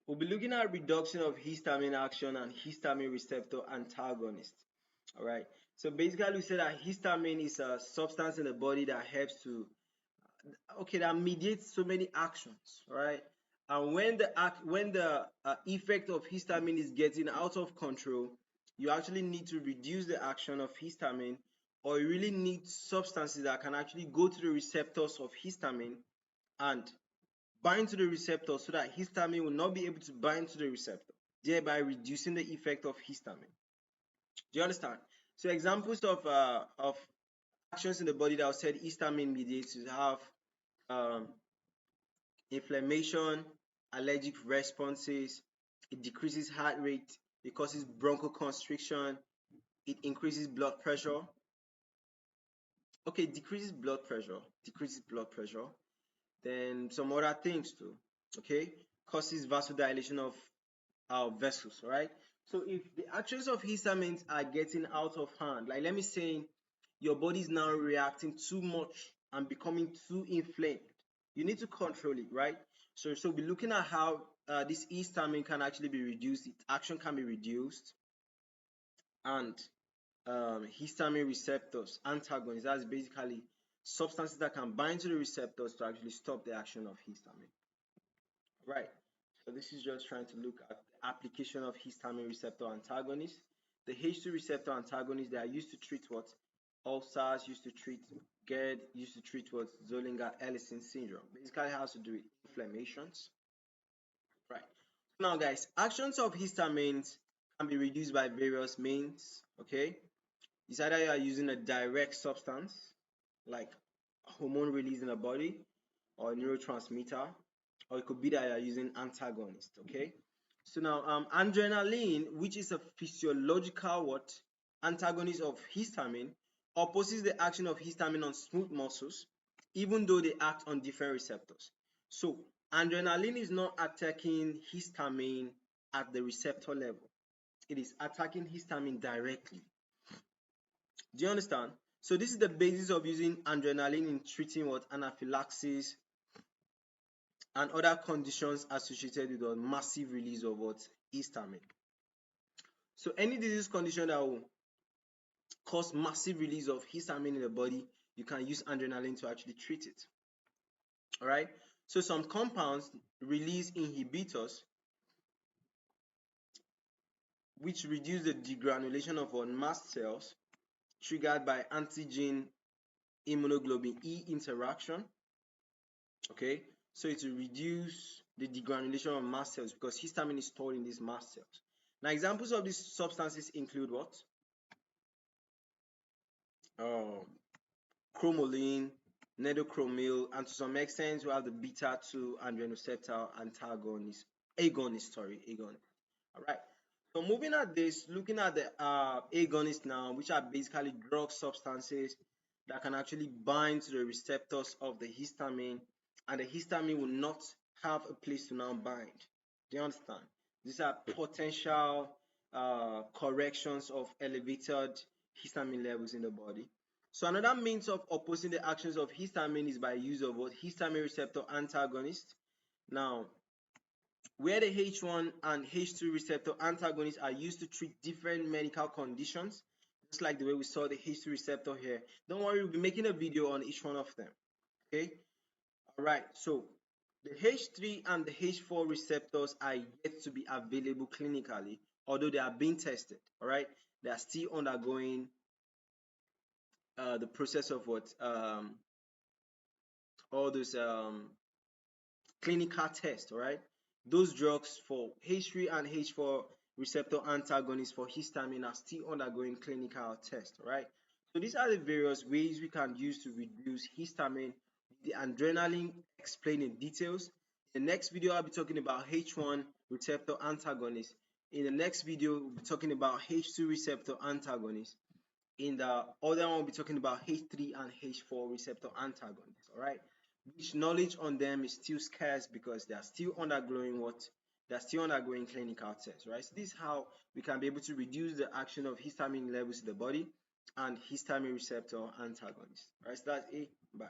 We'll be looking at reduction of histamine action and histamine receptor antagonists. All right. So basically, we say that histamine is a substance in the body that helps to, that mediates so many actions. All right. And when the effect of histamine is getting out of control, you actually need to reduce the action of histamine, or you really need substances that can actually go to the receptors of histamine and bind to the receptor so that histamine will not be able to bind to the receptor, thereby reducing the effect of histamine. Do you understand? So examples of actions in the body that said histamine mediates have um, inflammation, allergic responses, it decreases heart rate, it causes bronchoconstriction, it increases blood pressure. Okay, decreases blood pressure, then some other things too. Okay, causes vasodilation of our vessels, right? So if the actions of histamines are getting out of hand, like let me say your body is now reacting too much and becoming too inflamed, you need to control it, right? So we're looking at how this histamine can actually be reduced, its action can be reduced, and histamine receptors, antagonists, that's basically substances that can bind to the receptors to actually stop the action of histamine. Right. So this is just trying to look at the application of histamine receptor antagonists. The H2 receptor antagonists, they are used to treat what? Ulcers, used to treat GERD, used to treat what? Zollinger-Ellison syndrome. Basically has to do with inflammations. Right. Now guys, actions of histamines can be reduced by various means. Okay. It's either you are using a direct substance like hormone release in the body or a neurotransmitter, or it could be that you are using antagonist. Okay. So now adrenaline, which is a physiological what antagonist of histamine, opposes the action of histamine on smooth muscles, even though they act on different receptors. So adrenaline is not attacking histamine at the receptor level. It is attacking histamine directly. Do you understand? So this is the basis of using adrenaline in treating what anaphylaxis and other conditions associated with a massive release of what histamine. So any disease condition that will cause massive release of histamine in the body, you can use adrenaline to actually treat it. All right. So some compounds release inhibitors, which reduce the degranulation of mast cells triggered by antigen immunoglobulin E interaction. Okay, so it will reduce the degranulation of mast cells because histamine is stored in these mast cells. Now, examples of these substances include what? Chromoline, nedochromyl, and to some extent we have the beta-2 androgen antagonist, agonist. All right. So moving at this, looking at the agonists now, which are basically drug substances that can actually bind to the receptors of the histamine, and the histamine will not have a place to now bind. Do you understand? These are potential corrections of elevated histamine levels in the body. So another means of opposing the actions of histamine is by use of what? Histamine receptor antagonist. Now, where the H1 and H2 receptor antagonists are used to treat different medical conditions, just like the way we saw the H2 receptor here. Don't worry, we'll be making a video on each one of them. Okay? Alright, so the H3 and the H4 receptors are yet to be available clinically, although they are being tested. Alright, they are still undergoing the process of what all those clinical tests. Alright, those drugs for H3 and H4 receptor antagonists for histamine are still undergoing clinical tests. Alright, so these are the various ways we can use to reduce histamine. The adrenaline explained in details. In the next video, I'll be talking about H1 receptor antagonist. In the next video, we'll be talking about H2 receptor antagonist. In the other one, we'll be talking about H3 and H4 receptor antagonists. All right, which knowledge on them is still scarce because they are still undergoing what? They are still undergoing clinical tests. Right, so this is how we can be able to reduce the action of histamine levels in the body and histamine receptor antagonists. All right, so that's it. Bye.